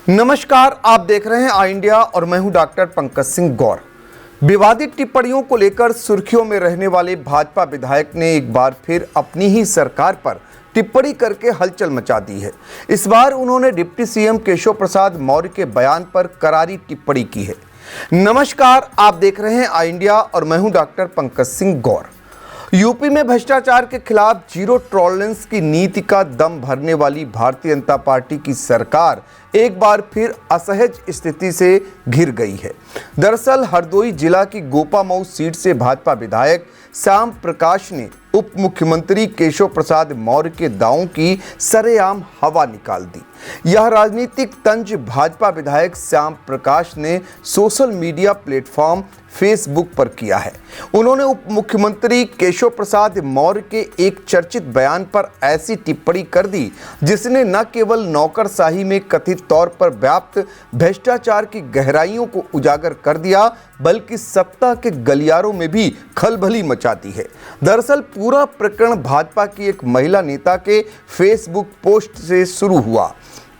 नमस्कार, आप देख रहे हैं आई इंडिया और मैं हूं डॉक्टर पंकज सिंह गौर। विवादित टिप्पणियों को लेकर सुर्खियों में रहने वाले भाजपा विधायक ने एक बार फिर अपनी ही सरकार पर टिप्पणी करके हलचल मचा दी है। इस बार उन्होंने डिप्टी सीएम केशव प्रसाद मौर्य के बयान पर करारी टिप्पणी की है। नमस्कार, आप देख रहे हैं आई इंडिया और मैं हूं डॉक्टर पंकज सिंह गौर। यूपी में भ्रष्टाचार के खिलाफ जीरो टॉलरेंस की नीति का दम भरने वाली भारतीय जनता पार्टी की सरकार एक बार फिर असहज स्थिति से घिर गई है। दरअसल हरदोई जिला की गोपामऊ सीट से भाजपा विधायक श्याम प्रकाश ने उप मुख्यमंत्री केशव प्रसाद मौर्य के दावों की सरेआम हवा निकाल दी। यह राजनीतिक तंज भाजपा विधायक श्याम प्रकाश ने सोशल मीडिया प्लेटफॉर्म फेसबुक पर किया है। उन्होंने उप मुख्यमंत्री केशव प्रसाद मौर्य के एक चर्चित बयान पर ऐसी टिप्पणी कर दी जिसने न केवल नौकरशाही में कथित तौर पर व्याप्त भ्रष्टाचार की गहराइयों को उजागर कर दिया, बल्कि सत्ता के गलियारों में भी खलबली मचा दी है। दरअसल पूरा प्रकरण भाजपा की एक महिला नेता के फेसबुक पोस्ट से शुरू हुआ।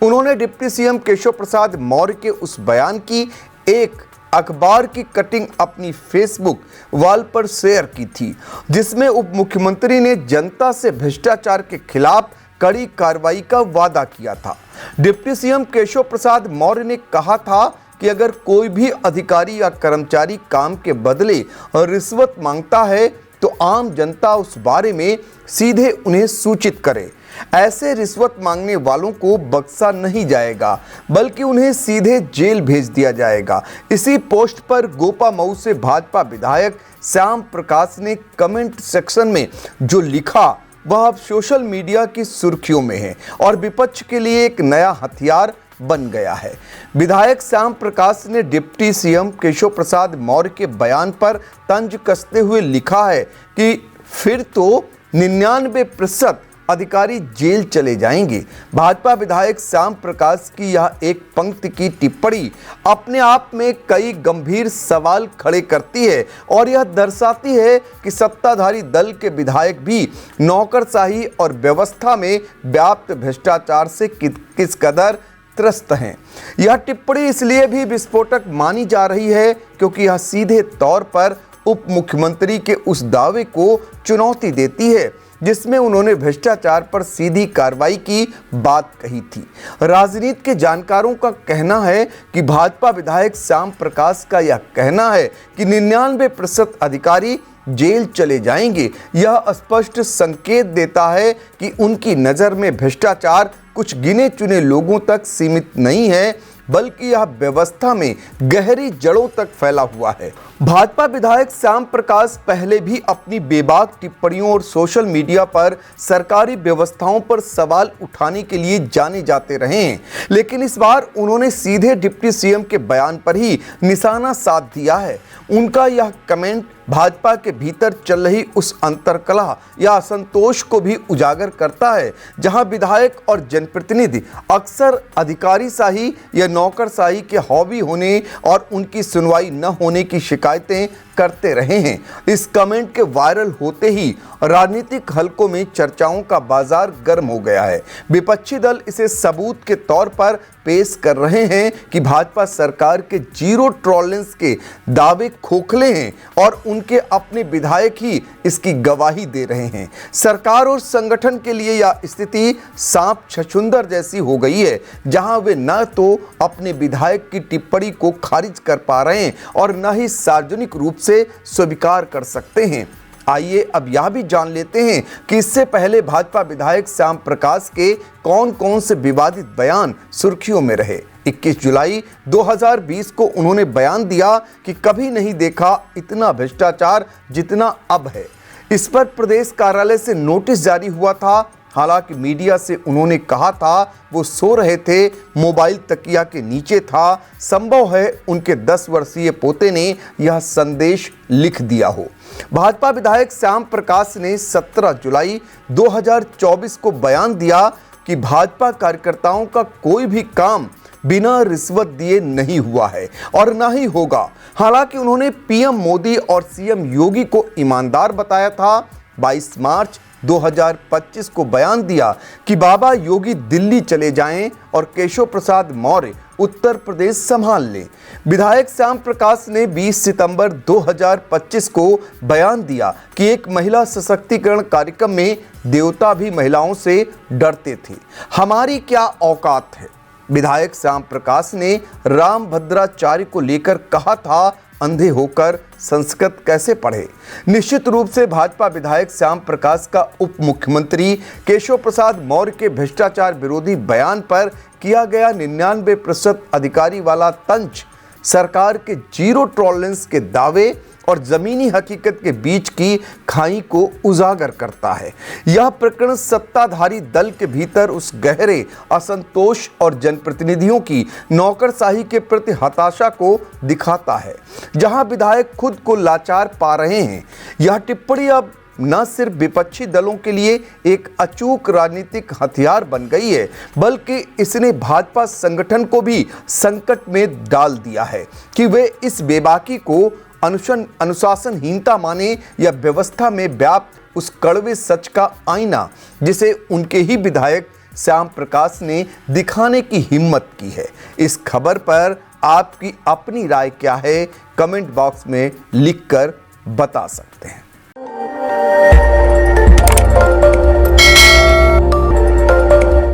उन्होंने डिप्टी सीएम केशव प्रसाद मौर्य के उस बयान की एक अखबार की कटिंग अपनी फेसबुक वॉल पर शेयर की थी, जिसमें उप मुख्यमंत्री ने जनता से भ्रष्टाचार के खिलाफ कड़ी कार्रवाई का वादा किया था। डिप्टी सीएम केशव प्रसाद मौर्य ने कहा था कि अगर कोई भी अधिकारी या कर्मचारी काम के बदले रिश्वत मांगता है तो आम जनता उस बारे में सीधे उन्हें सूचित करे। ऐसे रिश्वत मांगने वालों को बख्शा नहीं जाएगा, बल्कि उन्हें सीधे जेल भेज दिया जाएगा। इसी पोस्ट पर गोपामऊ से भाजपा विधायक श्याम प्रकाश ने कमेंट सेक्शन में जो लिखा वह अब सोशल मीडिया की सुर्खियों में है और विपक्ष के लिए एक नया हथियार बन गया है। विधायक श्याम प्रकाश ने डिप्टी सीएम केशव प्रसाद मौर्य के बयान पर तंज कसते हुए लिखा है कि फिर तो 99% अधिकारी जेल चले जाएंगे। भाजपा विधायक श्याम प्रकाश की यह एक पंक्ति की टिप्पणी अपने आप में कई गंभीर सवाल खड़े करती है और यह दर्शाती है कि सत्ताधारी दल के विधायक भी नौकरशाही और व्यवस्था में व्याप्त भ्रष्टाचार से किस कदर त्रस्त हैं। यह टिप्पणी इसलिए भी विस्फोटक मानी जा रही है क्योंकि यह सीधे तौर पर उप मुख्यमंत्री के उस दावे को चुनौती देती है जिसमें उन्होंने भ्रष्टाचार पर सीधी कार्रवाई की बात कही थी। राजनीति के जानकारों का कहना है कि भाजपा विधायक श्याम प्रकाश का यह कहना है कि 99% अधिकारी जेल चले जाएंगे। यह स्पष्ट संकेत देता है कि उनकी नज़र में भ्रष्टाचार कुछ गिने चुने लोगों तक सीमित नहीं है, बल्कि यह व्यवस्था में गहरी जड़ों तक फैला हुआ है। भाजपा विधायक श्याम प्रकाश पहले भी अपनी बेबाक टिप्पणियों और सोशल मीडिया पर सरकारी व्यवस्थाओं पर सवाल उठाने के लिए जाने जाते रहे हैं, लेकिन इस बार उन्होंने सीधे डिप्टी सीएम के बयान पर ही निशाना साध दिया है। उनका यह कमेंट भाजपा के भीतर चल रही उस अंतर्कलह या असंतोष को भी उजागर करता है, जहां विधायक और जनप्रतिनिधि अक्सर अधिकारीशाही या नौकरशाही के हावी होने और उनकी सुनवाई न होने की शिकायतें करते रहे हैं। इस कमेंट के वायरल होते ही राजनीतिक हलकों में चर्चाओं का बाजार गर्म हो गया है। विपक्षी दल इसे सबूत के तौर पर पेश कर रहे हैं कि भाजपा सरकार के जीरो टॉलरेंस के दावे खोखले हैं और उनके अपने विधायक ही इसकी गवाही दे रहे हैं। सरकार और संगठन के लिए यह स्थिति सांप छछूंदर जैसी हो गई है, जहां वे न तो अपने विधायक की टिप्पणी को खारिज कर पा रहे हैं और न ही सार्वजनिक रूप से स्वीकार कर सकते हैं। आइए अब यह भी जान लेते हैं कि इससे पहले भाजपा विधायक श्याम प्रकाश के कौन कौन से विवादित बयान सुर्खियों में रहे। 21 जुलाई 2020 को उन्होंने बयान दिया कि कभी नहीं देखा इतना भ्रष्टाचार जितना अब है। इस पर प्रदेश कार्यालय से नोटिस जारी हुआ था। हालांकि मीडिया से उन्होंने कहा था वो सो रहे थे, मोबाइल तकिया के नीचे था। संभव है उनके 10 वर्षीय पोते ने यह संदेश लिख दिया हो। भाजपा विधायक श्याम प्रकाश ने 17 जुलाई 2024 को बयान दिया कि भाजपा कार्यकर्ताओं का कोई भी काम बिना रिश्वत दिए नहीं हुआ है और ना ही होगा। हालांकि उन्होंने पीएम मोदी और सीएम योगी को ईमानदार बताया था। 22 मार्च 2025 को बयान दिया कि बाबा योगी दिल्ली चले जाएं और केशव प्रसाद मौर्य उत्तर प्रदेश संभाल लें। विधायक श्याम प्रकाश ने 20 सितंबर 2025 को बयान दिया कि एक महिला सशक्तिकरण कार्यक्रम में देवता भी महिलाओं से डरते थे, हमारी क्या औकात है। विधायक श्याम प्रकाश ने रामभद्राचार्य को लेकर कहा था, अंधे होकर संस्कृत कैसे पढ़े। निश्चित रूप से भाजपा विधायक श्याम प्रकाश का उप मुख्यमंत्री केशव प्रसाद मौर्य के भ्रष्टाचार विरोधी बयान पर किया गया 99% अधिकारी वाला तंज सरकार के जीरो टॉलरेंस के दावे और जमीनी हकीकत के बीच की खाई को उजागर करता है। यह प्रकरण सत्ताधारी दल के भीतर उस गहरे असंतोष और जनप्रतिनिधियों की नौकरशाही के प्रति हताशा को दिखाता है, जहां विधायक खुद को लाचार पा रहे हैं। यह टिप्पणी अब न सिर्फ विपक्षी दलों के लिए एक अचूक राजनीतिक हथियार बन गई है, बल्कि इसने भाजपा संगठन को भी संकट में डाल दिया है कि वे इस बेबाकी को अनुशासनहीनता माने या व्यवस्था में व्याप्त उस कड़वे सच का आईना जिसे उनके ही विधायक श्याम प्रकाश ने दिखाने की हिम्मत की है। इस खबर पर आपकी अपनी राय क्या है, कमेंट बॉक्स में लिखकर बता सकते हैं।